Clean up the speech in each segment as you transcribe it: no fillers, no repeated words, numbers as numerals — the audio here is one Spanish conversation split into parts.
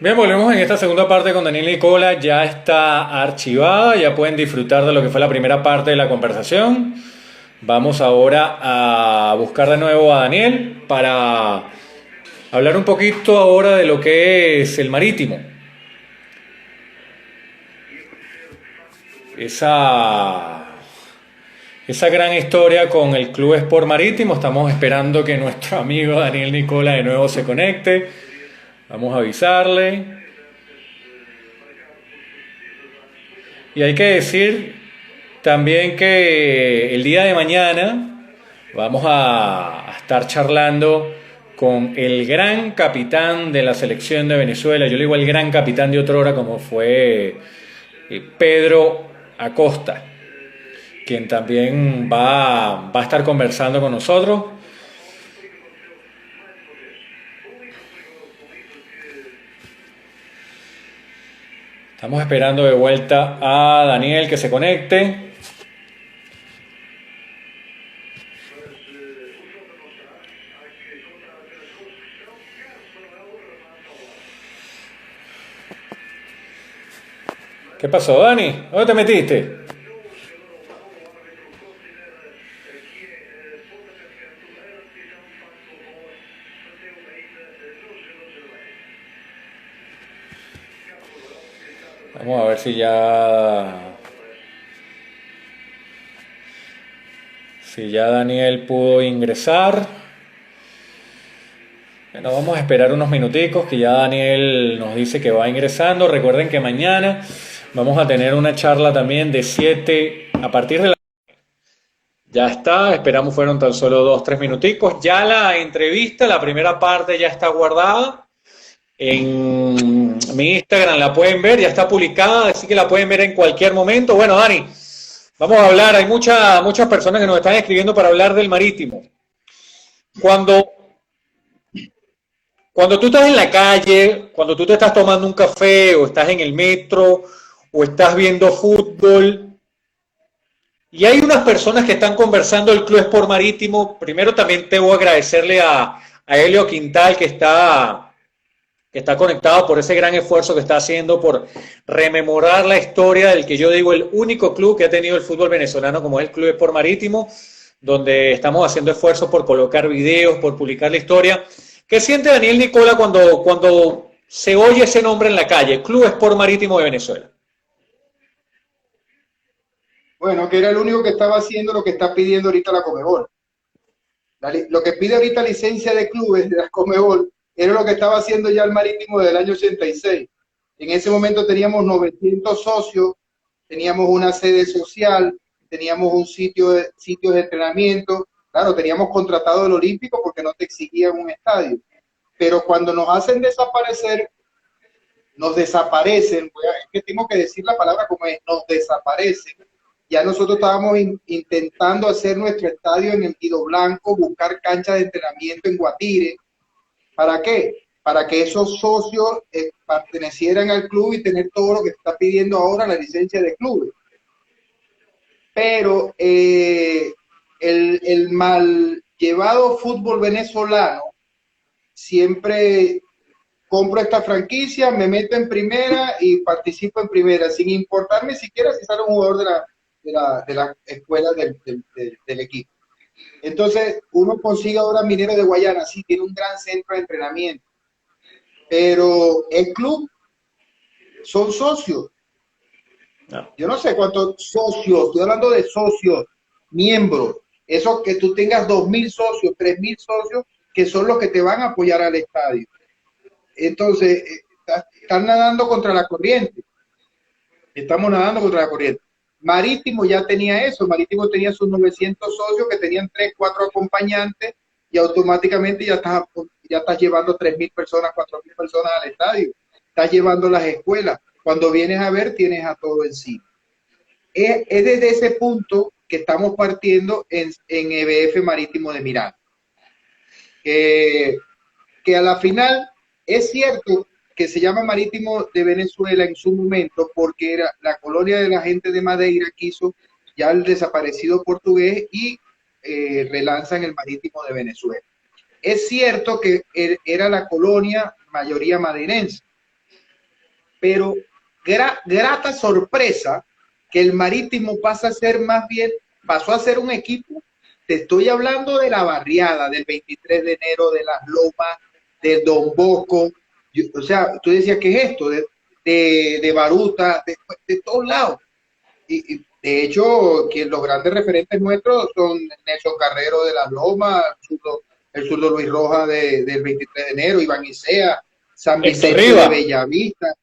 Bien, volvemos en esta segunda parte con Daniel Nicola. Ya está archivada, ya pueden disfrutar de lo que fue la primera parte de la conversación. Vamos ahora a buscar de nuevo a Daniel para hablar un poquito ahora de lo que es el marítimo. Esa, esa gran historia con el Club Sport Marítimo. Estamos esperando que nuestro amigo Daniel Nicola de nuevo se conecte. Vamos a avisarle. Y hay que decir también que el día de mañana vamos a estar charlando con el gran capitán de la selección de Venezuela. Yo le digo el gran capitán de otrora como fue Pedro Acosta, quien también va a estar conversando con nosotros. Estamos esperando de vuelta a Daniel que se conecte. ¿Qué pasó, Dani? ¿Dónde te metiste? Vamos a ver si ya Daniel pudo ingresar. Bueno, vamos a esperar unos minuticos que ya Daniel nos dice que va ingresando. Recuerden que mañana vamos a tener una charla también de 7 a partir de la... Ya está, esperamos fueron tan solo 2, 3 minuticos. Ya la entrevista, la primera parte ya está guardada. En mi Instagram la pueden ver, ya está publicada, así que la pueden ver en cualquier momento. Bueno, Dani, vamos a hablar. Hay muchas personas que nos están escribiendo para hablar del marítimo. Cuando Cuando tú estás en la calle, cuando tú te estás tomando un café o estás en el metro o estás viendo fútbol y hay unas personas que están conversando del Club Sport Marítimo, primero también debo agradecerle a Helio Quintal que está conectado por ese gran esfuerzo que está haciendo por rememorar la historia del que yo digo el único club que ha tenido el fútbol venezolano como es el Club Sport Marítimo, donde estamos haciendo esfuerzos por colocar videos, por publicar la historia. ¿Qué siente Daniel Nicola cuando se oye ese nombre en la calle, Club Sport Marítimo de Venezuela? Bueno, que era el único que estaba haciendo lo que está pidiendo ahorita la Comebol. Lo que pide ahorita licencia de clubes de la Comebol era lo que estaba haciendo ya el Marítimo desde el año 86. En ese momento teníamos 900 socios, teníamos una sede social, teníamos un sitio de entrenamiento. Claro, teníamos contratado el Olímpico porque no te exigían un estadio. Pero cuando nos hacen desaparecer, nos desaparecen, es que tengo que decir la palabra como es, nos desaparecen. Ya nosotros estábamos intentando hacer nuestro estadio en el Guido Blanco, buscar canchas de entrenamiento en Guatire. ¿Para qué? Para que esos socios pertenecieran al club y tener todo lo que está pidiendo ahora la licencia de clubes. Pero el mal llevado fútbol venezolano siempre compro esta franquicia, me meto en primera y participo en primera, sin importarme siquiera si sale un jugador de la escuela del equipo. Entonces, uno consigue ahora Minero de Guayana, sí, tiene un gran centro de entrenamiento, pero el club son socios. No. Yo no sé cuántos socios, estoy hablando de socios, miembros, eso que tú tengas 2.000 socios, 3.000 socios, que son los que te van a apoyar al estadio. Entonces, están nadando contra la corriente. Estamos nadando contra la corriente. Marítimo ya tenía eso. Marítimo tenía sus 900 socios que tenían 3, 4 acompañantes y automáticamente ya estás llevando 3.000 personas, 4.000 personas al estadio. Estás llevando las escuelas. Cuando vienes a ver, tienes a todo encima. Es desde ese punto que estamos partiendo en EBF Marítimo de Miranda. Que a la final es cierto que se llama Marítimo de Venezuela en su momento porque era la colonia de la gente de Madeira quiso ya el desaparecido portugués y relanzan el Marítimo de Venezuela. Es cierto que era la colonia mayoría madeirense, pero grata sorpresa que el Marítimo pasó a ser un equipo. Te estoy hablando de la barriada, del 23 de enero, de Las Lomas, de Don Bosco. O sea, tú decías, ¿qué es esto? De Baruta, de todos lados. Y de hecho, los grandes referentes nuestros son Nelson Carrero de Las Lomas, el zurdo Luis Rojas del 23 de enero, Iván Isea, San Vicente de Bellavista,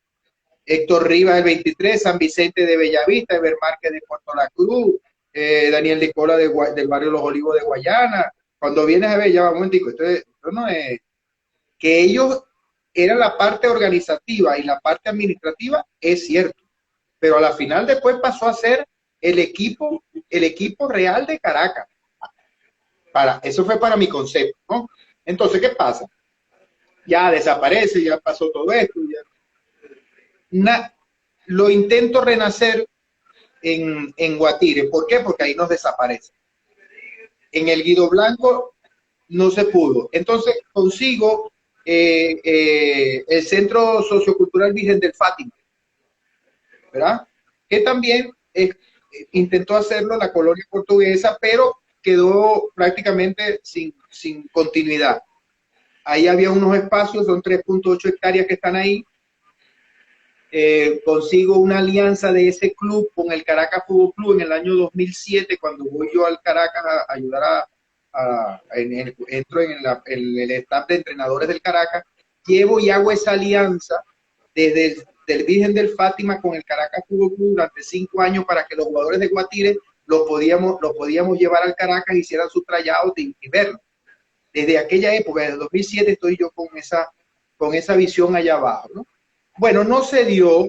Héctor Rivas del 23, San Vicente de Bellavista, Eber Márquez de Puerto La Cruz, Daniel Nicola del barrio Los Olivos de Guayana. Cuando vienes a ver, ya va un momentico, esto no es que ellos eran la parte organizativa y la parte administrativa, es cierto, pero a la final después pasó a ser el equipo real de Caracas. Eso fue para mi concepto, ¿no? Entonces, ¿qué pasa? Ya desaparece, ya pasó todo esto, lo intento renacer en Guatire. ¿Por qué? Porque ahí nos desaparece. En el Guido Blanco no se pudo. Entonces consigo el Centro Sociocultural Virgen del Fátima, ¿verdad? Que también intentó hacerlo la colonia portuguesa, pero quedó prácticamente sin continuidad. Ahí había unos espacios, son 3.8 hectáreas que están ahí. Consigo una alianza de ese club con el Caracas Fútbol Club en el año 2007, cuando voy yo al Caracas a ayudar entro en el staff de entrenadores del Caracas, llevo y hago esa alianza desde el Virgen del Fátima con el Caracas Fútbol Club durante 5 años para que los jugadores de Guatire los podíamos llevar al Caracas, hicieran su tryout y verlo. Desde aquella época, desde 2007, estoy yo con esa visión allá abajo, ¿no? Bueno, no se dio,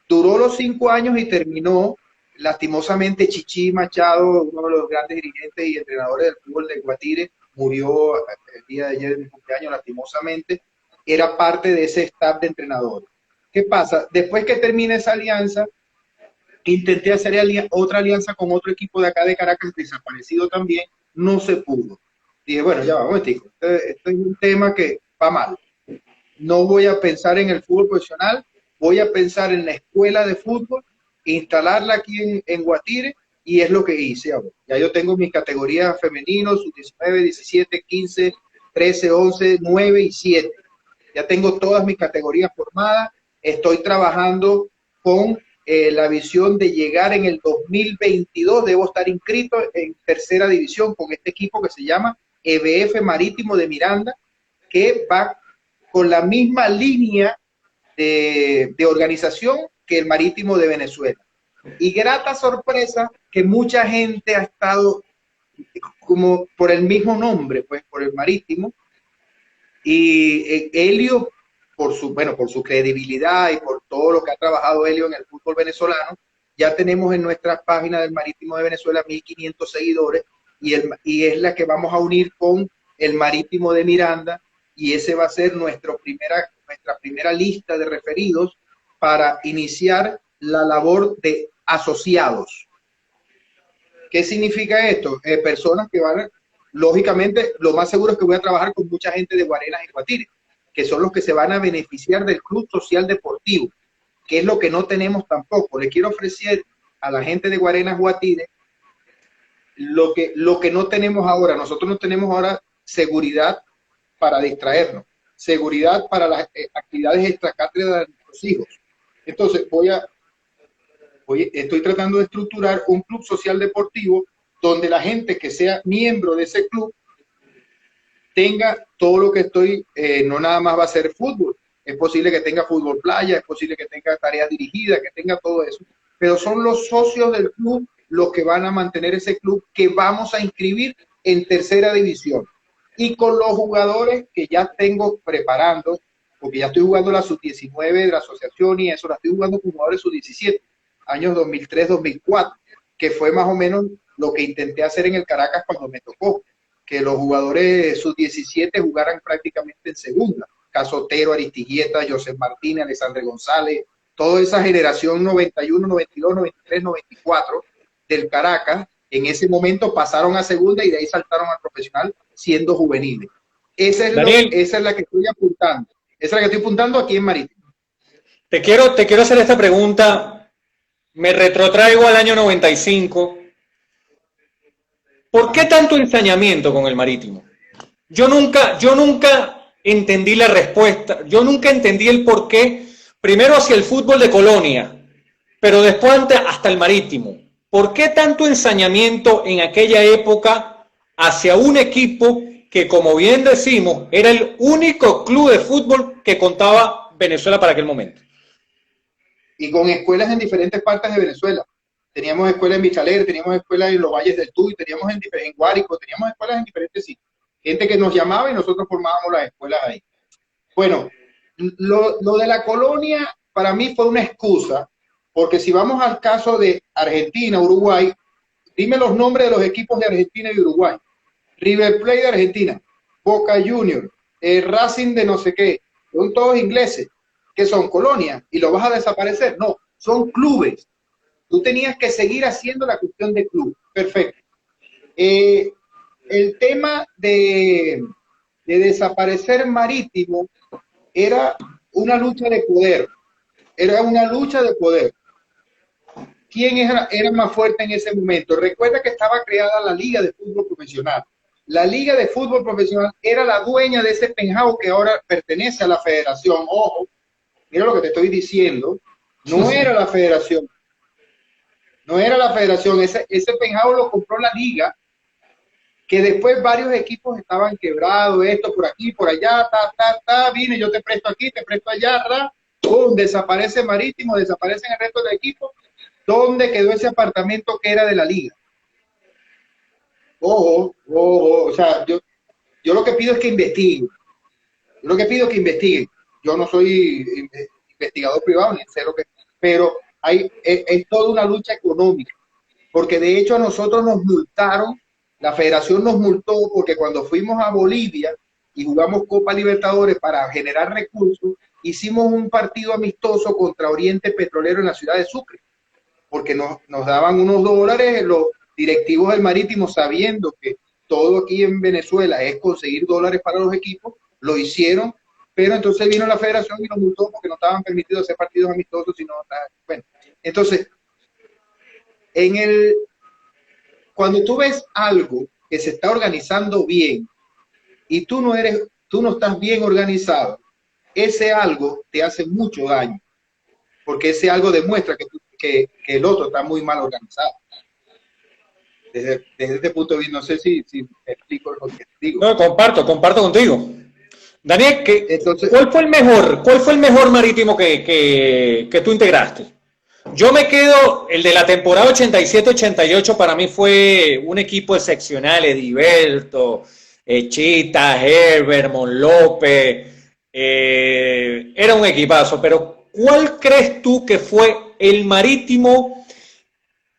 duró los 5 años y terminó. Lastimosamente, Chichi Machado, uno de los grandes dirigentes y entrenadores del fútbol de Guatire, murió el día de ayer de mi cumpleaños, lastimosamente. Era parte de ese staff de entrenadores. ¿Qué pasa? Después que termina esa alianza, intenté hacer otra alianza con otro equipo de acá de Caracas, desaparecido también, no se pudo. Dije, bueno, ya va, esto es un tema que va mal. No voy a pensar en el fútbol profesional, voy a pensar en la escuela de fútbol, instalarla aquí en Guatire, y es lo que hice ahora. Ya yo tengo mis categorías femeninos, sub-19, 17, 15, 13, 11, 9 y 7. Ya tengo todas mis categorías formadas, estoy trabajando con la visión de llegar en el 2022, debo estar inscrito en tercera división con este equipo que se llama EBF Marítimo de Miranda, que va con la misma línea de organización que el Marítimo de Venezuela. Y grata sorpresa que mucha gente ha estado como por el mismo nombre, pues por el Marítimo, y Helio, por su credibilidad y por todo lo que ha trabajado Helio en el fútbol venezolano, ya tenemos en nuestra página del Marítimo de Venezuela 1.500 seguidores, y es la que vamos a unir con el Marítimo de Miranda, y ese va a ser nuestra primera lista de referidos para iniciar la labor de asociados. ¿Qué significa esto? Personas que van, lógicamente, lo más seguro es que voy a trabajar con mucha gente de Guarenas y Guatire, que son los que se van a beneficiar del Club Social Deportivo, que es lo que no tenemos tampoco. Le quiero ofrecer a la gente de Guarenas Guatire lo que no tenemos ahora. Nosotros no tenemos ahora seguridad para distraernos, seguridad para las actividades extracátedra de nuestros hijos. Entonces estoy tratando de estructurar un club social deportivo donde la gente que sea miembro de ese club tenga todo lo que no nada más va a ser fútbol, es posible que tenga fútbol playa, es posible que tenga tareas dirigidas, que tenga todo eso, pero son los socios del club los que van a mantener ese club que vamos a inscribir en tercera división. Y con los jugadores que ya tengo preparando, porque ya estoy jugando la sub-19 de la asociación y eso, la estoy jugando con jugadores sub-17, años 2003-2004, que fue más o menos lo que intenté hacer en el Caracas cuando me tocó, que los jugadores sub-17 jugaran prácticamente en segunda. Casotero, Aristiguieta, José Martínez, Alexandre González, toda esa generación 91, 92, 93, 94 del Caracas, en ese momento pasaron a segunda y de ahí saltaron al profesional siendo juveniles. Esa es la que estoy apuntando. Esa es la que estoy apuntando aquí en Marítimo. Te quiero hacer esta pregunta. Me retrotraigo al año 95. ¿Por qué tanto ensañamiento con el Marítimo? Yo nunca entendí la respuesta. Yo nunca entendí el por qué. Primero hacia el fútbol de Colonia, pero después hasta el Marítimo. ¿Por qué tanto ensañamiento en aquella época hacia un equipo que, como bien decimos, era el único club de fútbol que contaba Venezuela para aquel momento? Y con escuelas en diferentes partes de Venezuela. Teníamos escuelas en Michaler, teníamos escuelas en los Valles del Tuy, teníamos en Guárico, teníamos escuelas en diferentes sitios. Gente que nos llamaba y nosotros formábamos las escuelas ahí. Bueno, lo de la colonia para mí fue una excusa, porque si vamos al caso de Argentina, Uruguay, dime los nombres de los equipos de Argentina y Uruguay. River Plate de Argentina, Boca Juniors, Racing de no sé qué, son todos ingleses, que son colonias, y lo vas a desaparecer. No, son clubes. Tú tenías que seguir haciendo la cuestión de club. Perfecto. El tema de desaparecer Marítimo era una lucha de poder. Era una lucha de poder. ¿Quién era más fuerte en ese momento? Recuerda que estaba creada la Liga de Fútbol Profesional. La Liga de Fútbol Profesional era la dueña de ese penthouse que ahora pertenece a la federación. Ojo, mira lo que te estoy diciendo. No era la federación. No era la federación. Ese penthouse lo compró la Liga, que después varios equipos estaban quebrados, esto por aquí, por allá, vine, yo te presto aquí, te presto allá, desaparece Marítimo, desaparecen el resto del equipo. ¿Dónde quedó ese apartamento que era de la Liga? Ojo, o sea, yo lo que pido es que investiguen. Yo lo que pido es que investiguen. Yo no soy investigador privado, ni sé lo que, pero es toda una lucha económica, porque de hecho a nosotros nos multaron, la federación nos multó porque cuando fuimos a Bolivia y jugamos Copa Libertadores para generar recursos, hicimos un partido amistoso contra Oriente Petrolero en la ciudad de Sucre, porque nos daban unos dólares los directivos del Marítimo, sabiendo que todo aquí en Venezuela es conseguir dólares para los equipos, lo hicieron, pero entonces vino la federación y nos multó porque no estaban permitidos hacer partidos amistosos, sino, bueno, entonces, cuando tú ves algo que se está organizando bien y tú no estás bien organizado, ese algo te hace mucho daño, porque ese algo demuestra que el otro está muy mal organizado. Desde este punto de vista, no sé si me explico lo que digo. No, comparto contigo. Daniel, ¿cuál fue el mejor Marítimo que tú integraste? Yo me quedo, el de la temporada 87-88 para mí fue un equipo excepcional, Ediberto, Chita, Herbert, Mon López, era un equipazo, pero ¿cuál crees tú que fue el Marítimo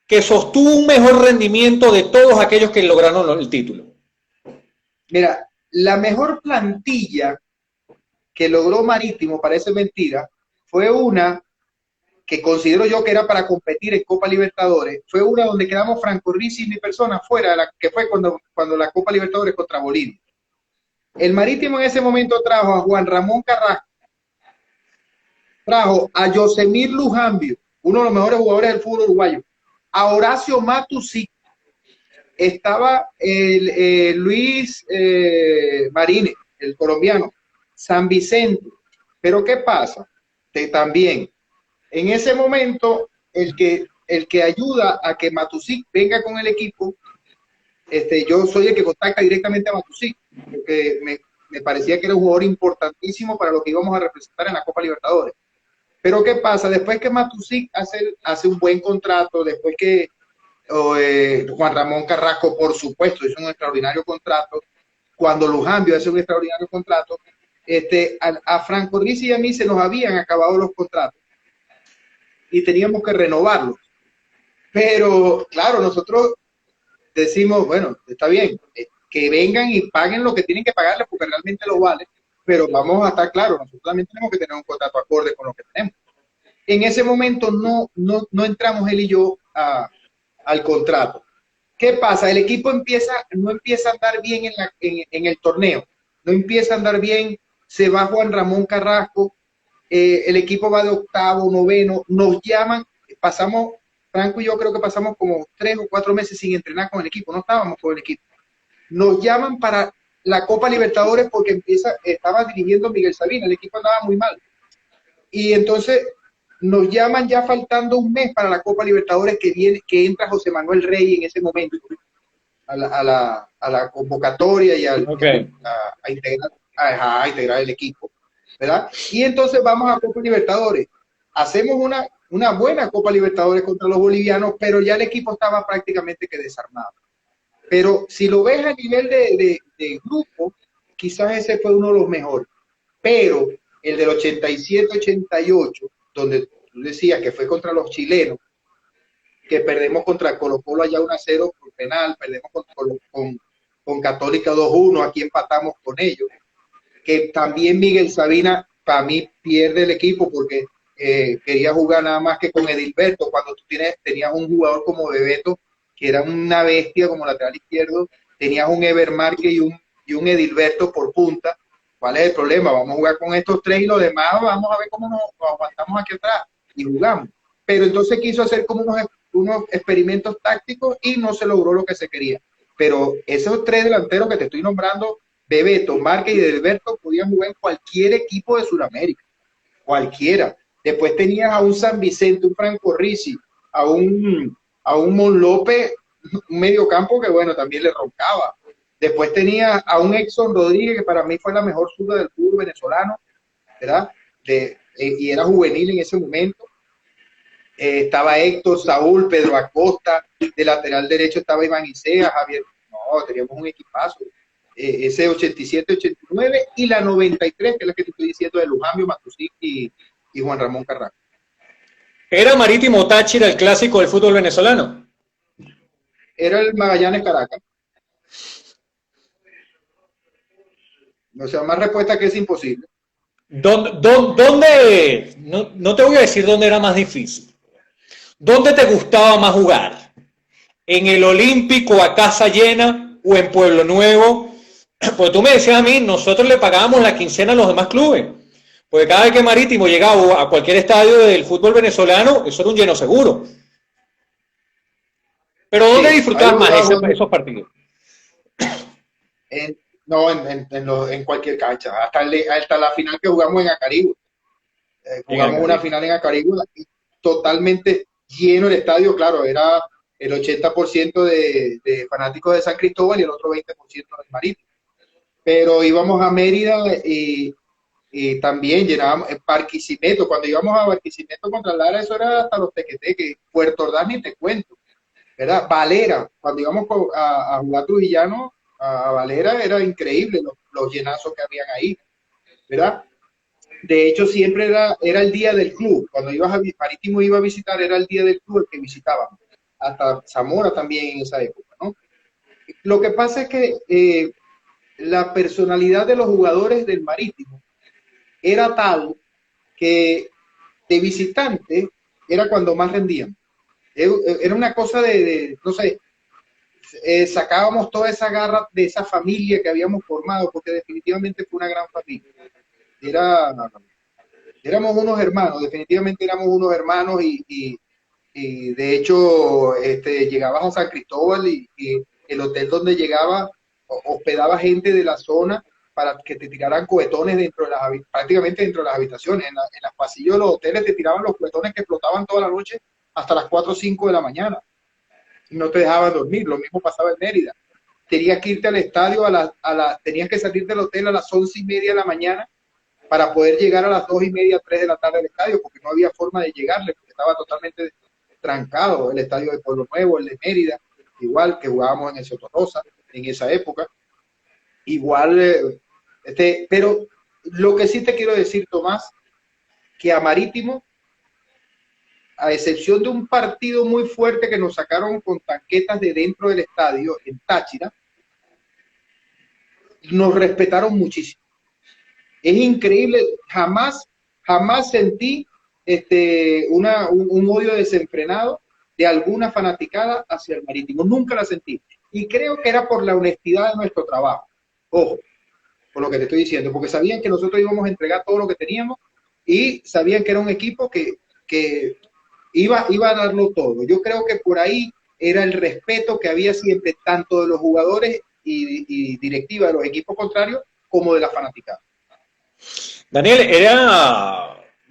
que sostuvo un mejor rendimiento de todos aquellos que lograron el título? Mira, la mejor plantilla que logró Marítimo, parece mentira, fue una que considero yo que era para competir en Copa Libertadores, fue una donde quedamos Franco Rizzi y mi persona fuera, que fue cuando la Copa Libertadores contra Bolivia. El Marítimo en ese momento trajo a Juan Ramón Carrasco, trajo a Yosemir Lujambio, uno de los mejores jugadores del fútbol uruguayo, a Horacio Matusí, estaba Luis Marínez, el colombiano, San Vicente. Pero ¿qué pasa? También, en ese momento, el que ayuda a que Matusí venga con el equipo, yo soy el que contacta directamente a Matusí, porque me parecía que era un jugador importantísimo para lo que íbamos a representar en la Copa Libertadores. Pero ¿qué pasa? Después que Matusí hace un buen contrato, después que Juan Ramón Carrasco, por supuesto, hizo un extraordinario contrato, cuando Lujambio hace un extraordinario contrato, a Franco Rizzi y a mí se nos habían acabado los contratos y teníamos que renovarlos. Pero, claro, nosotros decimos, bueno, está bien, que vengan y paguen lo que tienen que pagarles porque realmente lo vale, pero vamos a estar claros, nosotros también tenemos que tener un contrato acorde con lo que tenemos. En ese momento no entramos él y yo al contrato. ¿Qué pasa? El equipo no empieza a andar bien en el torneo, no empieza a andar bien, se va Juan Ramón Carrasco, el equipo va de octavo, noveno, nos llaman, pasamos, Franco y yo creo que pasamos como 3 o 4 meses sin entrenar con el equipo, no estábamos con el equipo. Nos llaman para la Copa Libertadores porque estaba dirigiendo Miguel Sabina, el equipo andaba muy mal. Y entonces nos llaman ya faltando un mes para la Copa Libertadores que entra José Manuel Rey en ese momento a la convocatoria y a integrar el equipo, ¿verdad? Y entonces vamos a Copa Libertadores. Hacemos una buena Copa Libertadores contra los bolivianos, pero ya el equipo estaba prácticamente que desarmado. Pero si lo ves a nivel de grupo, quizás ese fue uno de los mejores. Pero el del 87-88, donde tú decías que fue contra los chilenos, que perdemos contra Colo-Colo allá 1-0 por penal, perdemos con Católica 2-1, aquí empatamos con ellos, que también Miguel Sabina, para mí, pierde el equipo porque quería jugar nada más que con Edilberto, cuando tú tenías un jugador como Bebeto, que era una bestia como lateral izquierdo, tenías un Ever Márquez y un Edilberto por punta. ¿Cuál es el problema? Vamos a jugar con estos tres y los demás vamos a ver cómo nos aguantamos aquí atrás y jugamos. Pero entonces quiso hacer como unos experimentos tácticos y no se logró lo que se quería. Pero esos tres delanteros que te estoy nombrando, Bebeto, Márquez y Edilberto, podían jugar en cualquier equipo de Sudamérica, cualquiera. Después tenías a un San Vicente, un Franco Ricci, a un Mon López, un mediocampo que bueno, también le roncaba. Después tenía a un Exxon Rodríguez, que para mí fue la mejor zurda del fútbol venezolano, ¿verdad? Y era juvenil en ese momento. Estaba Héctor, Saúl, Pedro Acosta, de lateral derecho estaba Iván Isea, Javier. No, teníamos un equipazo. Ese 87-89 y la 93, que es la que te estoy diciendo, de Lujambio, Matusik y Juan Ramón Carrasco. ¿Era Marítimo Táchira el clásico del fútbol venezolano? Era el Magallanes Caracas. O sea, más respuesta que es imposible. ¿Dónde? No te voy a decir dónde era más difícil. ¿Dónde te gustaba más jugar? ¿En el Olímpico a casa llena o en Pueblo Nuevo? Pues tú me decías a mí, nosotros le pagábamos la quincena a los demás clubes. Porque cada vez que Marítimo llegaba a cualquier estadio del fútbol venezolano, eso era un lleno seguro. Pero ¿dónde disfrutabas más esos partidos? En cualquier cancha. Hasta la final que jugamos en Acarigua. Jugamos una final en Acarigua totalmente lleno el estadio. Claro, era el 80% de fanáticos de San Cristóbal y el otro 20% del Marítimo. Pero íbamos a Mérida y también llenábamos Barquisimeto. Cuando íbamos a Barquisimeto contra Lara, eso era hasta los tequeteques. Puerto Ordaz ni te cuento, ¿verdad? Valera, cuando íbamos a jugar Trujillano, a Valera, era increíble los llenazos que habían ahí, ¿verdad? De hecho, siempre era el día del club. Cuando Marítimo iba a visitar, era el día del club el que visitábamos. Hasta Zamora también en esa época, ¿no? Lo que pasa es que la personalidad de los jugadores del Marítimo era tal que de visitante era cuando más rendían. Era una cosa no sé, sacábamos toda esa garra de esa familia que habíamos formado, porque definitivamente fue una gran familia. Éramos unos hermanos, definitivamente éramos unos hermanos y de hecho llegabas a San Cristóbal y el hotel donde llegaba hospedaba gente de la zona para que te tiraran cohetones prácticamente dentro de las habitaciones. En los pasillos de los hoteles te tiraban los cohetones que explotaban toda la noche hasta las 4 o 5 de la mañana. Y no te dejaban dormir. Lo mismo pasaba en Mérida. Tenías que irte al estadio, tenías que salir del hotel a las 11:30 de la mañana para poder llegar a las 2:30, 3 de la tarde al estadio, porque no había forma de llegarle, porque estaba totalmente trancado el estadio de Pueblo Nuevo, el de Mérida, igual que jugábamos en el Soto Rosa en esa época. Igual, pero lo que sí te quiero decir, Tomás, que a Marítimo, a excepción de un partido muy fuerte que nos sacaron con tanquetas de dentro del estadio en Táchira, nos respetaron muchísimo. Es increíble, jamás sentí un odio desenfrenado de alguna fanaticada hacia el Marítimo, nunca la sentí. Y creo que era por la honestidad de nuestro trabajo. Ojo, por lo que te estoy diciendo, porque sabían que nosotros íbamos a entregar todo lo que teníamos y sabían que era un equipo que iba a darlo todo. Yo creo que por ahí era el respeto que había siempre tanto de los jugadores y directiva de los equipos contrarios como de la fanaticada. Daniel,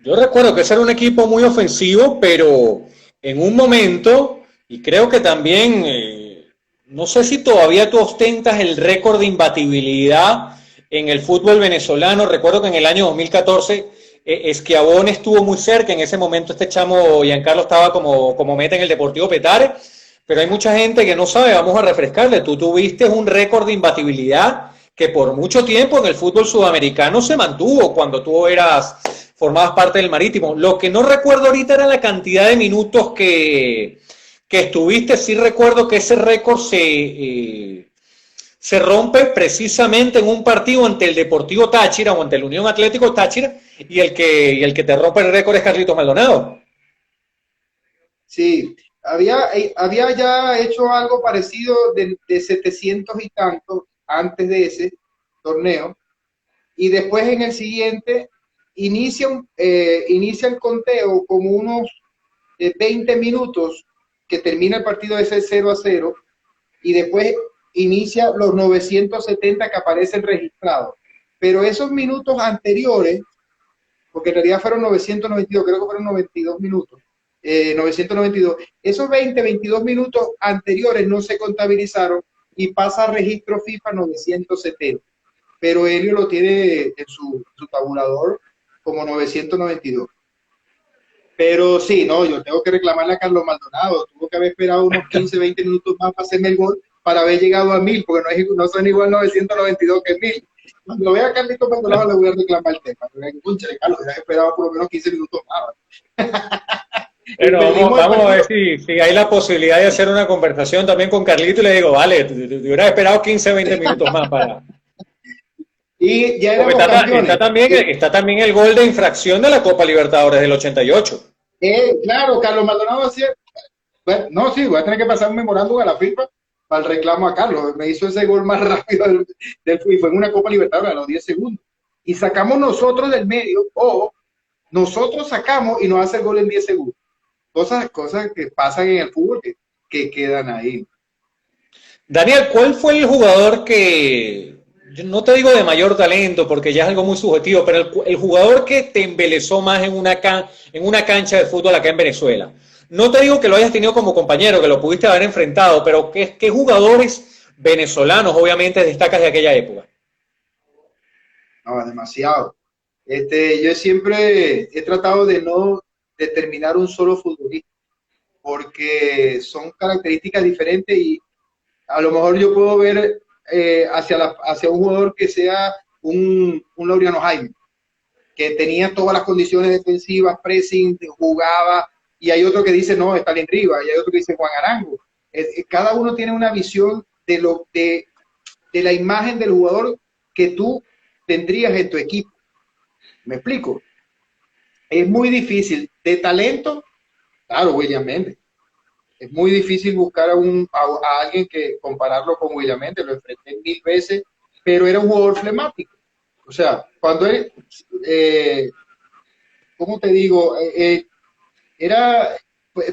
yo recuerdo que ese era un equipo muy ofensivo, pero en un momento, y creo que también, no sé si todavía tú ostentas el récord de imbatibilidad en el fútbol venezolano. Recuerdo que en el año 2014 Schiavone estuvo muy cerca. En ese momento este chamo Giancarlo estaba como meta en el Deportivo Petare, pero hay mucha gente que no sabe. Vamos a refrescarle. Tú tuviste un récord de imbatibilidad que por mucho tiempo en el fútbol sudamericano se mantuvo cuando tú formabas parte del Marítimo. Lo que no recuerdo ahorita era la cantidad de minutos que estuviste. Sí recuerdo que ese récord se rompe precisamente en un partido ante el Deportivo Táchira o ante el Unión Atlético Táchira, y el que te rompe el récord es Carlitos Maldonado. Sí, había ya hecho algo parecido de 700 y tantos antes de ese torneo, y después en el siguiente inicia el conteo como unos 20 minutos que termina el partido ese 0-0, y después inicia los 970 que aparecen registrados. Pero esos minutos anteriores, porque en realidad fueron 992, creo que fueron 92 minutos, 992, esos 22 minutos anteriores no se contabilizaron y pasa a registro FIFA 970. Pero Helio lo tiene en su tabulador como 992. Pero sí, no, yo tengo que reclamarle a Carlos Maldonado. Tuvo que haber esperado unos 15, 20 minutos más para hacerme el gol para haber llegado a 1000, porque no son igual 992 que 1000. Cuando vea a Carlitos Maldonado le voy a reclamar el tema. Escúchale, Carlos, hubiera esperado por lo menos 15 minutos más. Pero vamos a ver si hay la posibilidad de hacer una conversación también con Carlito, y le digo, vale, te hubieras esperado 15, 20 minutos más para... Y ya éramos está también el gol de infracción de la Copa Libertadores del 88. Claro, Carlos Maldonado decía, bueno, no, sí, voy a tener que pasar un memorándum a la FIFA para el reclamo a Carlos. Me hizo ese gol más rápido y fue en una Copa Libertadores a los 10 segundos. Y sacamos nosotros del medio, o nosotros sacamos y nos hace el gol en 10 segundos. Cosas que pasan en el fútbol que quedan ahí. Daniel, ¿cuál fue el jugador que, yo no te digo de mayor talento porque ya es algo muy subjetivo, pero el jugador que te embelesó más en una cancha de fútbol acá en Venezuela? No te digo que lo hayas tenido como compañero, que lo pudiste haber enfrentado, pero ¿qué jugadores venezolanos obviamente destacas de aquella época? No, demasiado. Yo siempre he tratado de no determinar un solo futbolista, porque son características diferentes y a lo mejor yo puedo ver hacia un jugador que sea un Laureano Jaime, que tenía todas las condiciones defensivas, pressing, jugaba, y hay otro que dice, no, Stalin Rivas, y hay otro que dice Juan Arango. Cada uno tiene una visión de la imagen del jugador que tú tendrías en tu equipo. ¿Me explico? Es muy difícil. De talento, claro, William Méndez. Es muy difícil buscar a alguien que compararlo con William Méndez. Lo enfrenté 1000 veces, pero era un jugador flemático. O sea, cuando él, ¿cómo te digo?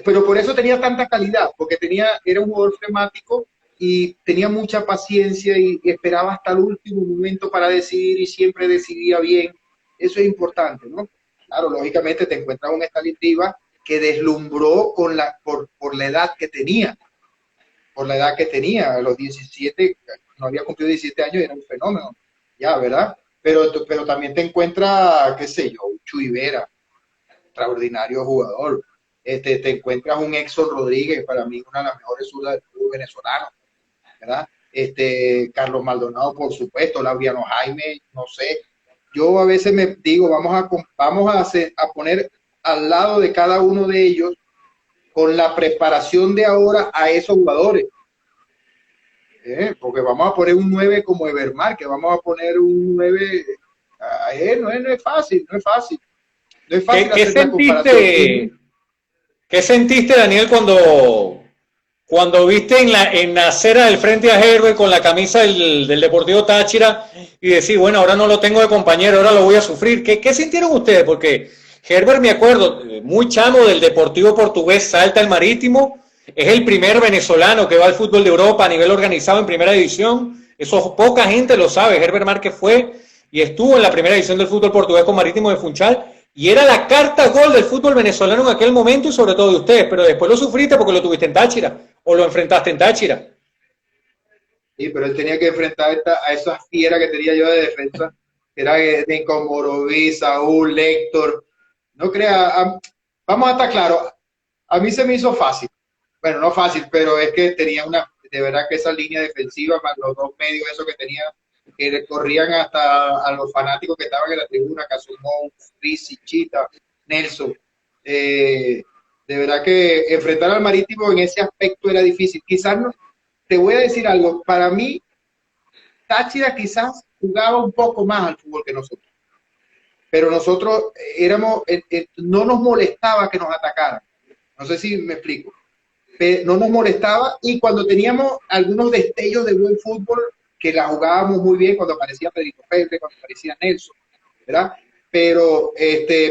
Pero por eso tenía tanta calidad, porque era un jugador flemático y tenía mucha paciencia y esperaba hasta el último momento para decidir y siempre decidía bien. Eso es importante, ¿no? Claro, lógicamente te encuentras un Stalin Rivas que deslumbró por la edad que tenía. Por la edad que tenía, a los 17, no había cumplido 17 años y era un fenómeno, ya, ¿verdad? Pero también te encuentras, qué sé yo, un Chuy Vera, extraordinario jugador. Te encuentras un Exxon Rodríguez, para mí una de las mejores zurdas del fútbol venezolano, ¿verdad? Carlos Maldonado, por supuesto, Laureano Jaime, no sé. Yo a veces me digo, vamos a poner al lado de cada uno de ellos con la preparación de ahora a esos jugadores. Porque vamos a poner un 9 como Evermar, que vamos a poner un 9, no es fácil, no es fácil. No es fácil hacer la comparación. ¿Qué sentiste, Daniel, cuando cuando viste en la acera del frente a Herbert con la camisa del Deportivo Táchira y decir, bueno, ahora no lo tengo de compañero, ahora lo voy a sufrir. ¿Qué sintieron ustedes? Porque Herbert, me acuerdo, muy chamo del Deportivo Portugués, salta al Marítimo, es el primer venezolano que va al fútbol de Europa a nivel organizado en primera división. Eso poca gente lo sabe. Herbert Márquez fue y estuvo en la primera división del fútbol portugués con Marítimo de Funchal y era la carta gol del fútbol venezolano en aquel momento y sobre todo de ustedes, pero después lo sufriste porque lo tuviste en Táchira o lo enfrentaste en Táchira. Sí, pero él tenía que enfrentar a esas fieras que tenía yo de defensa, que era Nico Moroví, Saúl, Héctor. No crea, vamos a estar claros, a mí se me hizo fácil. Bueno, no fácil, pero es que tenía de verdad que esa línea defensiva, más los dos medios, eso que tenía, que le corrían hasta a los fanáticos que estaban en la tribuna, Casumón, Rizzi, Chita, Nelson. De verdad que enfrentar al Marítimo en ese aspecto era difícil. Quizás no, te voy a decir algo, para mí, Táchira quizás jugaba un poco más al fútbol que nosotros, pero nosotros no nos molestaba que nos atacaran. No sé si me explico. No nos molestaba y cuando teníamos algunos destellos de buen fútbol, que la jugábamos muy bien, cuando aparecía Pedrito Pepe, cuando aparecía Nelson, ¿verdad? Pero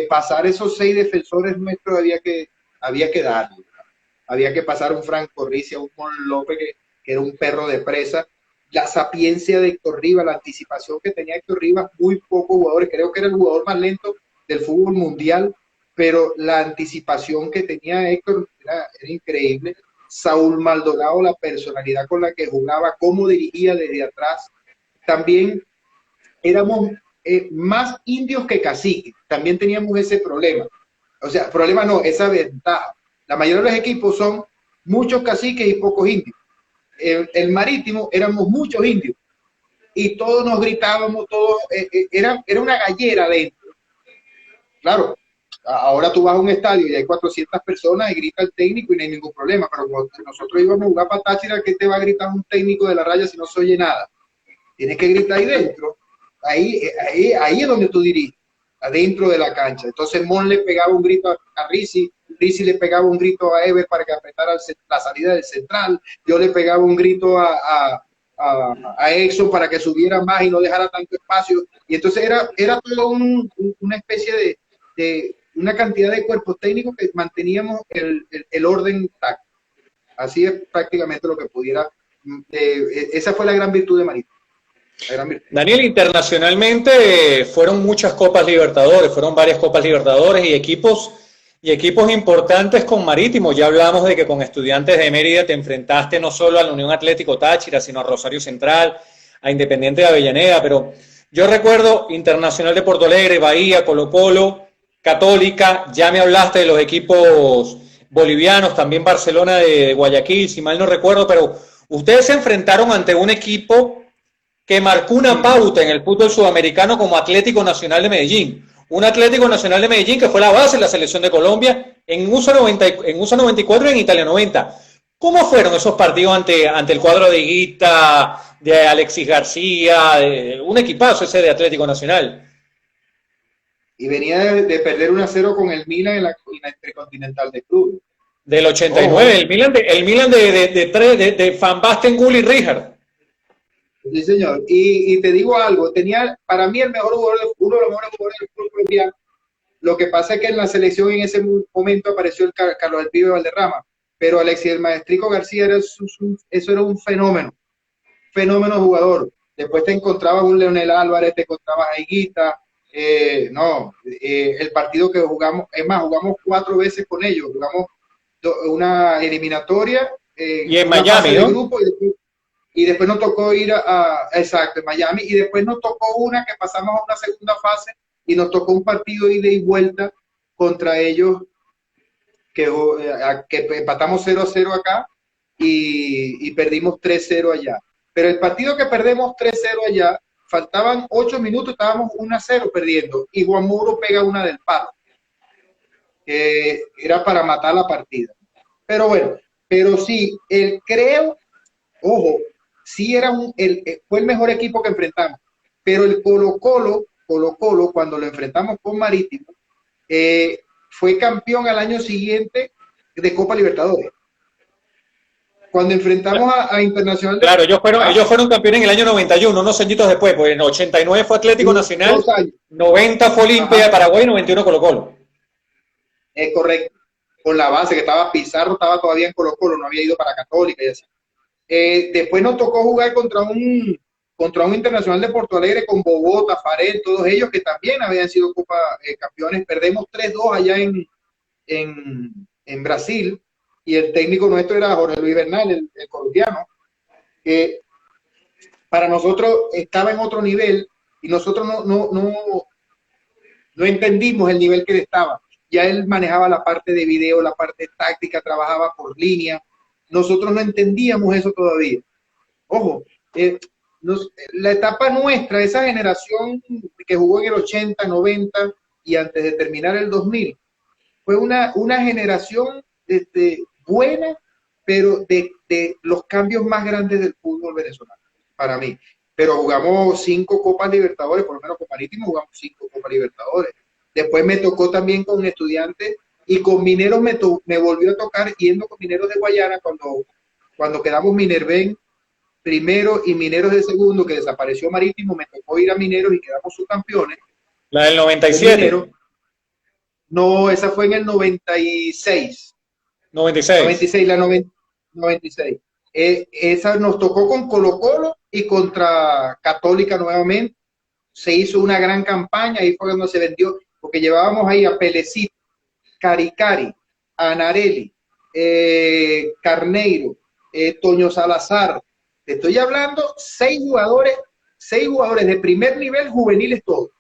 pasar esos 6 defensores nuestros había que darle. Había que pasar un Franco Rizzi, un Mon López, que era un perro de presa. La sapiencia de Héctor Rivas, la anticipación que tenía Héctor Rivas, muy pocos jugadores, creo que era el jugador más lento del fútbol mundial, pero la anticipación que tenía Héctor era increíble. Saúl Maldonado, la personalidad con la que jugaba, cómo dirigía desde atrás. También éramos más indios que caciques, también teníamos ese problema. O sea, problema no, esa ventaja. La mayoría de los equipos son muchos caciques y pocos indios. El Marítimo éramos muchos indios y todos nos gritábamos, todos, era una gallera dentro. Claro, ahora tú vas a un estadio y hay 400 personas y grita el técnico y no hay ningún problema, pero cuando nosotros íbamos a jugar para Táchira, ¿qué te va a gritar un técnico de la raya si no se oye nada? Tienes que gritar ahí dentro, ahí es donde tú diriges, adentro de la cancha. Entonces Mon le pegaba un grito a Rizzi, Rizzi le pegaba un grito a Ever para que apretara la salida del central, yo le pegaba un grito a Exxon para que subiera más y no dejara tanto espacio, y entonces era todo una especie de una cantidad de cuerpos técnicos que manteníamos el orden táctico. Así es prácticamente lo que pudiera, esa fue la gran virtud de Marítimo. Daniel, internacionalmente fueron muchas Copas Libertadores, fueron varias Copas Libertadores y equipos importantes con Marítimo. Ya hablamos de que con Estudiantes de Mérida te enfrentaste no solo a la Unión Atlético Táchira, sino a Rosario Central, a Independiente de Avellaneda, pero yo recuerdo Internacional de Porto Alegre, Bahía, Colo-Colo, Católica, ya me hablaste de los equipos bolivianos, también Barcelona de Guayaquil, si mal no recuerdo, pero ustedes se enfrentaron ante un equipo que marcó una pauta en el fútbol sudamericano como Atlético Nacional de Medellín. Un Atlético Nacional de Medellín que fue la base de la selección de Colombia en USA 94 y en Italia 90. ¿Cómo fueron esos partidos ante el cuadro de Higuita, de Alexis García, un equipazo ese de Atlético Nacional? Y venía de perder 1-0 con el Milan en la Intercontinental de Clubes. Del 89, el Milan de Van Basten, Gulli y Rijkaard. Sí, señor. Y te digo algo, tenía para mí el mejor jugador, uno de los mejores jugadores del fútbol colombiano. Lo que pasa es que en la selección en ese momento apareció el Carlos El Pibe Valderrama, pero Alexis el Maestrico García eso era un fenómeno jugador. Después te encontrabas un Leonel Álvarez, te encontrabas a Higuita, el partido que jugamos, es más, jugamos 4 veces con ellos, jugamos una eliminatoria y en Miami, ¿no? Grupo, y después nos tocó ir exacto, en Miami, y después nos tocó una que pasamos a una segunda fase y nos tocó un partido ida y vuelta contra ellos que empatamos 0-0 acá y perdimos 3-0 allá. Pero el partido que perdemos 3-0 allá, faltaban 8 minutos, estábamos 1-0 perdiendo y Juan Muro pega una del palo. Era para matar la partida. Pero bueno, pero sí, creo, ojo, sí fue el mejor equipo que enfrentamos, pero el Colo-Colo, cuando lo enfrentamos con Marítimo, fue campeón al año siguiente de Copa Libertadores. cuando enfrentamos a Internacional de... Claro, ellos fueron campeones en el año 91, unos añitos después, pues en 89 fue Atlético Nacional, 2 años. 90 fue Olimpia de Ajá, Paraguay y 91 Colo-Colo. es correcto. Con la base que estaba Pizarro, estaba todavía en Colo-Colo, no había ido para Católica y así. Después nos tocó jugar contra un Internacional de Porto Alegre con Bobó, Tafarel, todos ellos que también habían sido Copa campeones. Perdemos 3-2 allá en Brasil y el técnico nuestro era Jorge Luis Bernal, el colombiano, que para nosotros estaba en otro nivel y nosotros no entendimos el nivel que él estaba. Ya él manejaba la parte de video, la parte táctica, trabajaba por línea. Nosotros no entendíamos eso todavía. Ojo, la etapa nuestra, esa generación que jugó en el 80, 90 y antes de terminar el 2000, fue una generación buena, pero de los cambios más grandes del fútbol venezolano, para mí. Pero jugamos 5 Copas Libertadores, por lo menos con Marítimo jugamos 5 Copas Libertadores. Después me tocó también con Estudiantes y con Mineros me volvió a tocar yendo con Mineros de Guayana cuando quedamos Minerven primero y Mineros de segundo, que desapareció Marítimo, me tocó ir a Mineros y quedamos subcampeones. La del 97. No, esa fue en el 96. 96. 96, la 96. Esa nos tocó con Colo-Colo y contra Católica nuevamente. Se hizo una gran campaña, ahí fue cuando se vendió, porque llevábamos ahí a Pelecito, Caricari, a Anarelli, Carneiro, Toño Salazar. Te estoy hablando 6 jugadores de primer nivel, juveniles todos.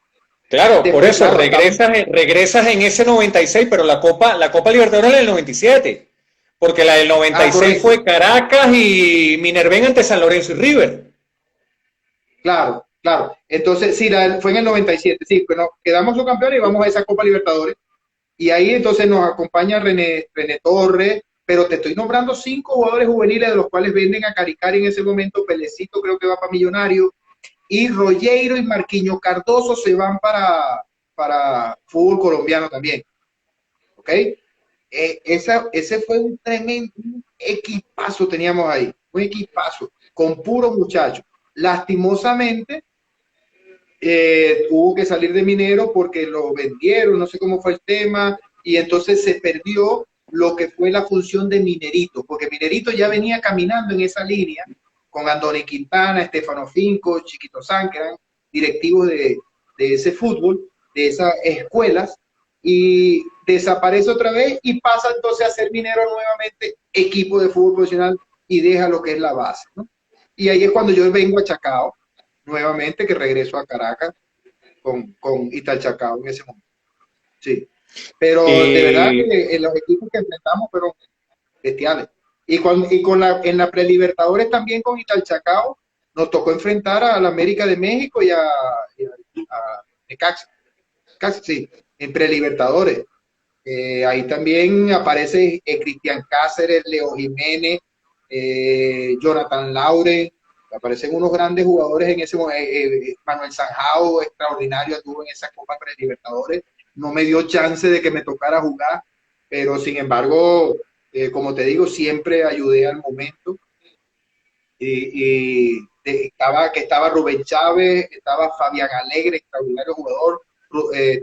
Claro, después, por eso claro, regresas en ese 96, pero la Copa Libertadores es del 97, porque la del 96 fue Caracas y Minerven ante San Lorenzo y River. Claro. Entonces, sí, fue en el 97, sí, pero quedamos subcampeones y vamos a esa Copa Libertadores. Y ahí entonces nos acompaña René Torres, pero te estoy nombrando 5 jugadores juveniles de los cuales venden a Caricari en ese momento. Pelecito creo que va para Millonario. Y Rollero y Marquinhos Cardoso se van para fútbol colombiano también. ¿Ok? Ese fue un tremendo equipazo teníamos ahí. Un equipazo con puros muchachos. Lastimosamente, hubo que salir de Minero porque lo vendieron, no sé cómo fue el tema, y entonces se perdió lo que fue la función de Minerito, porque Minerito ya venía caminando en esa línea con Andoni Quintana, Estefano Finco, Chiquito San, que eran directivos de ese fútbol, de esas escuelas, y desaparece otra vez y pasa entonces a ser Minero nuevamente equipo de fútbol profesional y deja lo que es la base, ¿no? Y ahí es cuando yo vengo a Chacao, nuevamente, que regreso a Caracas con Italchacao en ese momento. Sí. Pero de verdad que los equipos que enfrentamos fueron bestiales. En la prelibertadores también con Italchacao nos tocó enfrentar a la América de México y a Necaxa. Casi, sí, en prelibertadores. Ahí también aparece Cristian Cáceres, Leo Jiménez, Jonathan Laure, aparecen unos grandes jugadores en ese momento. Manuel Sanjao, extraordinario, estuvo en esa Copa Prelibertadores. No me dio chance de que me tocara jugar, pero sin embargo, como te digo, siempre ayudé al momento. Estaba Rubén Chávez, estaba Fabián Alegre, extraordinario jugador,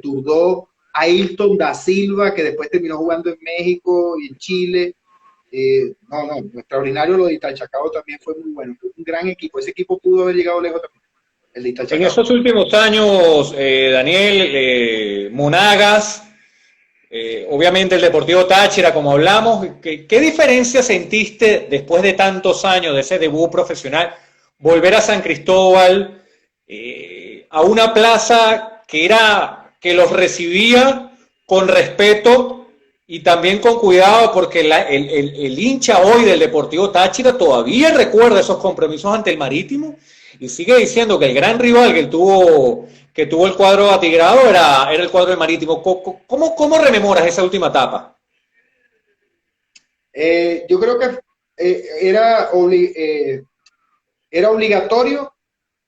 Turdó, Ailton da Silva, que después terminó jugando en México y en Chile. Extraordinario. Lo de Italchacao también fue muy bueno, fue un gran equipo. Ese equipo pudo haber llegado lejos también, el de Italchacao. En esos últimos años, Daniel, Monagas, obviamente el Deportivo Táchira, como hablamos, ¿qué diferencia sentiste después de tantos años de ese debut profesional, volver a San Cristóbal, a una plaza que los recibía con respeto y también con cuidado, porque el hincha hoy del Deportivo Táchira todavía recuerda esos compromisos ante el Marítimo y sigue diciendo que el gran rival que tuvo el cuadro atigrado era el cuadro del Marítimo? ¿Cómo rememoras esa última etapa? Yo creo que era obligatorio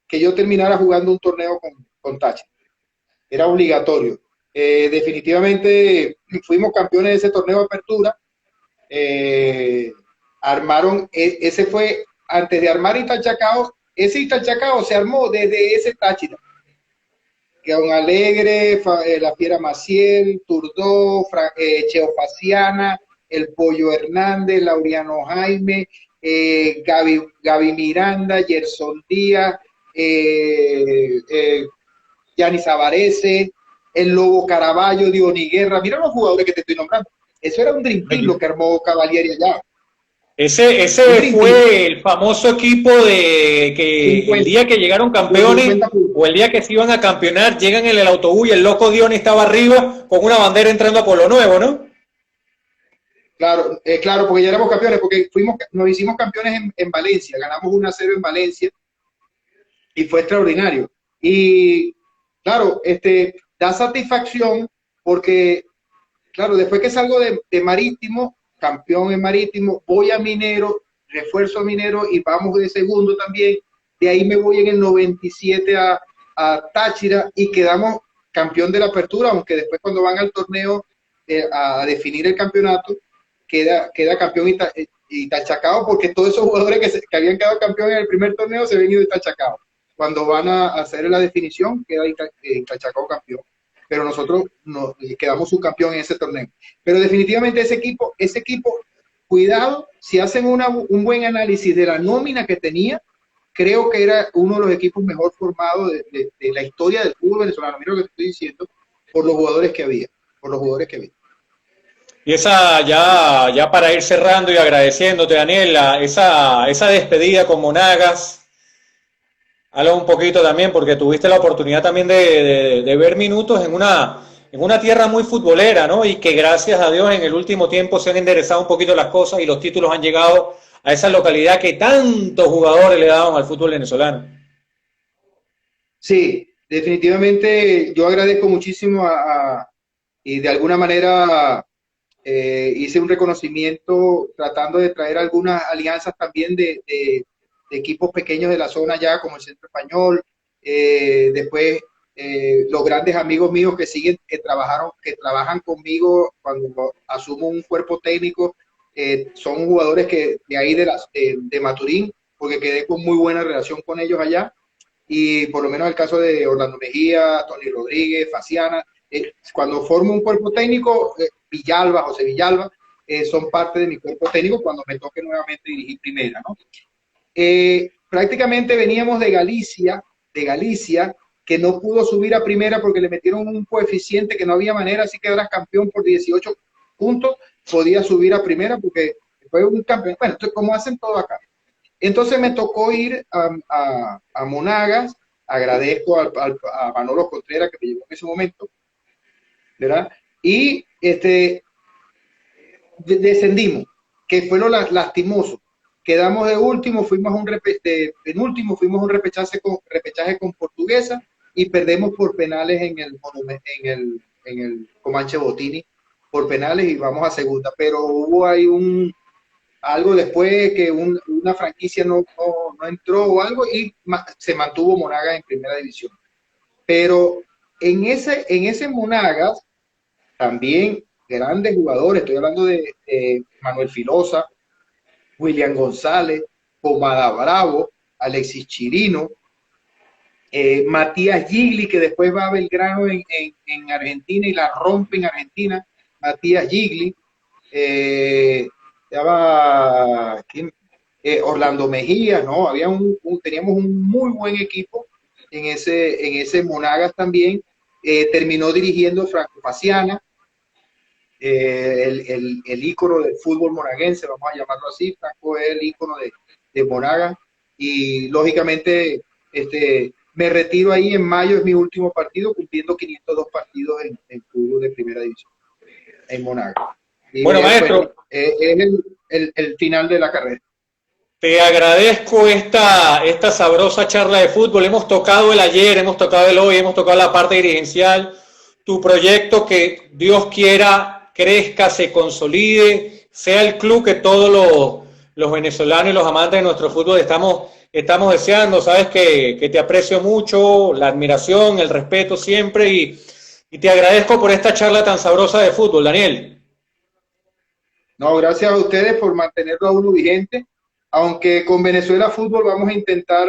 que yo terminara jugando un torneo con Táchira. Era obligatorio. Definitivamente fuimos campeones de ese torneo de apertura. armaron, ese fue, antes de armar Italchacao, ese Italchacao se armó desde ese Táchira. Que un Alegre, la Fiera Maciel, Turdó, Cheo Faciana, el Pollo Hernández, Laureano Jaime, Gaby Miranda, Gerson Díaz, Yanis Avarese, el Lobo Caraballo, Diony Guerra. Mira los jugadores que te estoy nombrando. Eso era un dream team lo que armó Cavalieri allá. Ese fue el famoso equipo de que 50, el día que llegaron campeones o el día que se iban a campeonar, llegan en el autobús y el loco Diony estaba arriba con una bandera entrando a Pueblo Nuevo, ¿no? Claro, claro, porque ya éramos campeones, porque nos hicimos campeones en Valencia, ganamos 1-0 en Valencia y fue extraordinario. Y claro, da satisfacción porque, claro, después que salgo de Marítimo, campeón en Marítimo, voy a Minero, refuerzo a Minero y vamos de segundo también. De ahí me voy en el 97 a Táchira y quedamos campeón de la apertura, aunque después cuando van al torneo a definir el campeonato, queda campeón Italchacao, porque todos esos jugadores que habían quedado campeón en el primer torneo se ven ido Italchacao. Cuando van a hacer la definición, queda Italchacao campeón. Pero nosotros quedamos subcampeón en ese torneo. Pero definitivamente ese equipo, cuidado, si hacen un buen análisis de la nómina que tenía, creo que era uno de los equipos mejor formados de la historia del fútbol venezolano. Mira lo que te estoy diciendo, por los jugadores que había. Y esa, ya para ir cerrando y agradeciéndote, Daniel, esa despedida con Monagas, habla un poquito también, porque tuviste la oportunidad también de ver minutos en una tierra muy futbolera, ¿no? Y que gracias a Dios en el último tiempo se han enderezado un poquito las cosas y los títulos han llegado a esa localidad que tantos jugadores le daban al fútbol venezolano. Sí, definitivamente yo agradezco muchísimo y de alguna manera hice un reconocimiento tratando de traer algunas alianzas también de equipos pequeños de la zona ya, como el Centro Español, después los grandes amigos míos que trabajan conmigo cuando asumo un cuerpo técnico, son jugadores de ahí de Maturín, porque quedé con muy buena relación con ellos allá, y por lo menos el caso de Orlando Mejía, Tony Rodríguez, Faciana, cuando formo un cuerpo técnico, José Villalba, son parte de mi cuerpo técnico cuando me toque nuevamente dirigir primera, ¿no? Prácticamente veníamos de Galicia, que no pudo subir a primera porque le metieron un coeficiente que no había manera, así que eras campeón por 18 puntos, podía subir a primera porque fue un campeón. Bueno, como hacen todo acá. Entonces me tocó ir a Monagas, agradezco a Manolo Contreras que me llevó en ese momento, ¿verdad? Y descendimos, que fue lo lastimoso. Quedamos de último, fuimos a un repechaje con Portuguesa y perdemos por penales en el Comanche Botini, por penales, y vamos a segunda. Pero hubo ahí algo después que una franquicia no entró o algo y se mantuvo Monagas en primera división. Pero en ese Monagas también grandes jugadores, estoy hablando de Manuel Filosa, William González, Pomada Bravo, Alexis Chirino, Matías Gigli, que después va a Belgrano en Argentina y la rompe en Argentina, Matías Gigli, Orlando Mejía, ¿no? Teníamos un muy buen equipo en ese Monagas también. Terminó dirigiendo Franco Faciana, el ícono del fútbol monaguense, vamos a llamarlo así. Franco es el ícono de Monagas, y lógicamente me retiro ahí en mayo, es mi último partido, cumpliendo 502 partidos en fútbol de primera división en Monagas. Y bueno, maestro, es el final de la carrera. Te agradezco esta sabrosa charla de fútbol. Hemos tocado el ayer, hemos tocado el hoy, hemos tocado la parte dirigencial, tu proyecto, que Dios quiera crezca, se consolide, sea el club que todos los venezolanos y los amantes de nuestro fútbol estamos deseando. Sabes que te aprecio mucho, la admiración, el respeto siempre, y te agradezco por esta charla tan sabrosa de fútbol, Daniel. No, gracias a ustedes por mantenerlo a uno vigente, aunque con Venezuela Fútbol vamos a intentar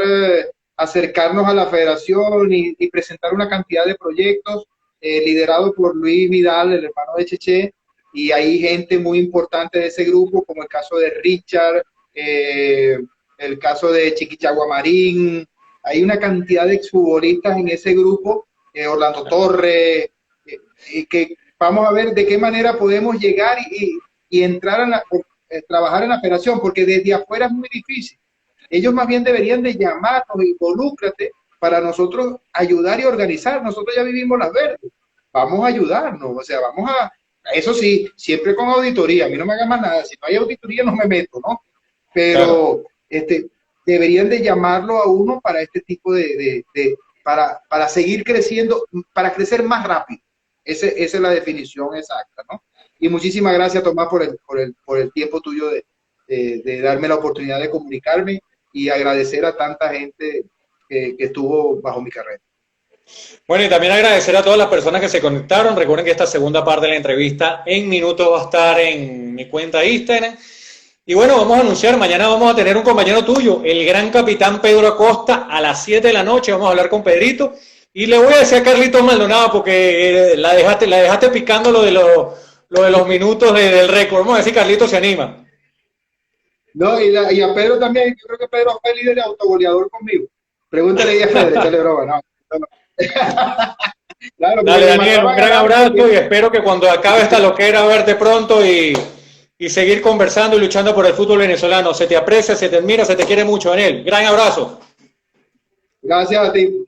acercarnos a la federación y presentar una cantidad de proyectos liderados por Luis Vidal, el hermano de Cheche, y hay gente muy importante de ese grupo, como el caso de Richard, el caso de Chiquichagua Marín, hay una cantidad de exfutbolistas en ese grupo, Orlando Torres, y que vamos a ver de qué manera podemos llegar y entrar a trabajar en la federación, porque desde afuera es muy difícil. Ellos más bien deberían de llamarnos, involúcrate, para nosotros ayudar y organizar. Nosotros ya vivimos las verdes, vamos a ayudarnos, o sea, vamos a, eso sí, siempre con auditoría, a mí no me hagan más nada, si no hay auditoría no me meto, ¿no? Pero claro, deberían de llamarlo a uno para este tipo para seguir creciendo, para crecer más rápido. Esa es la definición exacta, ¿no? Y muchísimas gracias, Tomás, por el tiempo tuyo de darme la oportunidad de comunicarme y agradecer a tanta gente que estuvo bajo mi carrera. Bueno, y también agradecer a todas las personas que se conectaron. Recuerden que esta segunda parte de la entrevista en minutos va a estar en mi cuenta de Instagram. Y bueno, vamos a anunciar, mañana vamos a tener un compañero tuyo, el gran capitán Pedro Acosta, a las 7 de la noche. Vamos a hablar con Pedrito. Y le voy a decir a Carlitos Maldonado, porque la dejaste picando lo de los minutos del récord. Vamos a ver si Carlitos se anima. No, y a Pedro también, yo creo que Pedro fue líder de autogoleador conmigo. Pregúntale ahí a Fede, échale broma, no. Claro, dale, Daniel, un gran abrazo y espero que cuando acabe esta loquera verte pronto y seguir conversando y luchando por el fútbol venezolano. Se te aprecia, se te admira, se te quiere mucho, Daniel. Gran abrazo. Gracias a ti,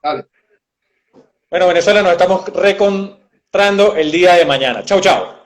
dale. Bueno, Venezuela, nos estamos reencontrando el día de mañana. Chau, chau.